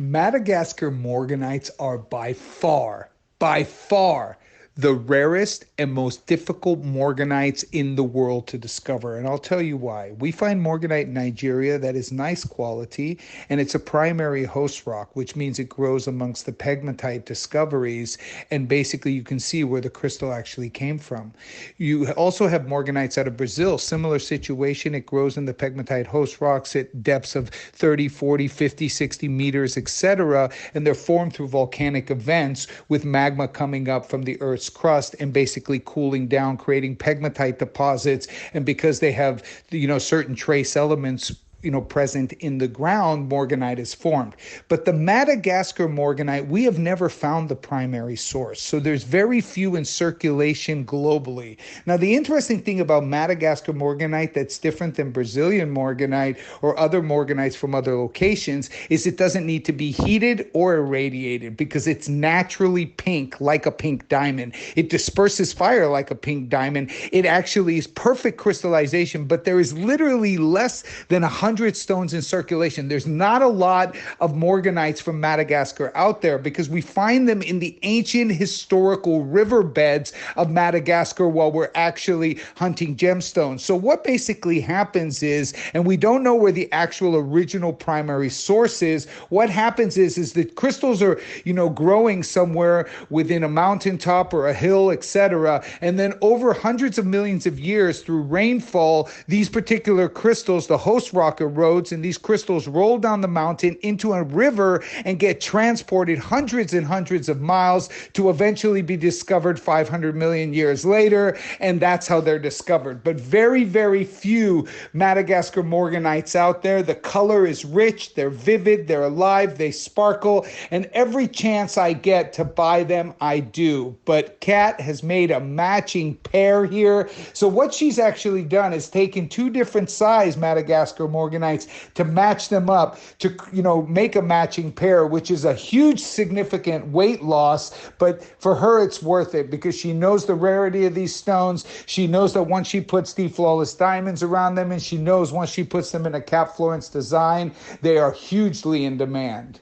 Madagascar morganites are by far, the rarest and most difficult morganites in the world to discover. And I'll tell you why. We find morganite in Nigeria that is nice quality, and it's a primary host rock, which means it grows amongst the pegmatite discoveries. And basically, you can see where the crystal actually came from. You also have morganites out of Brazil, similar situation. It grows in the pegmatite host rocks at depths of 30, 40, 50, 60 meters, etc. And they're formed through volcanic events with magma coming up from the Earth's crust and basically cooling down, creating pegmatite deposits. And because they have, certain trace elements present in the ground, morganite is formed. But the Madagascar morganite, we have never found the primary source. So there's very few in circulation globally. Now, the interesting thing about Madagascar morganite that's different than Brazilian morganite or other morganites from other locations is it doesn't need to be heated or irradiated because it's naturally pink, like a pink diamond. It disperses fire like a pink diamond. It actually is perfect crystallization, but there is literally less than 100 stones in circulation. There's not a lot of morganites from Madagascar out there because we find them in the ancient historical riverbeds of Madagascar while we're actually hunting gemstones. So what basically happens is, and we don't know where the actual original primary source is, what happens is the crystals are, growing somewhere within a mountaintop or a hill, etc. And then over hundreds of millions of years through rainfall, these particular crystals, the host rock erodes, and these crystals roll down the mountain into a river and get transported hundreds and hundreds of miles to eventually be discovered 500 million years later, and that's how they're discovered. But very, very few Madagascar morganites out there. The color is rich, they're vivid, they're alive, they sparkle, and every chance I get to buy them, I do. But Kat has made a matching pair here. So what she's actually done is taken two different size Madagascar morganites to match them up to, make a matching pair, which is a huge significant weight loss. But for her, it's worth it because she knows the rarity of these stones. She knows that once she puts the flawless diamonds around them, and she knows once she puts them in a Cap Florence design, they are hugely in demand.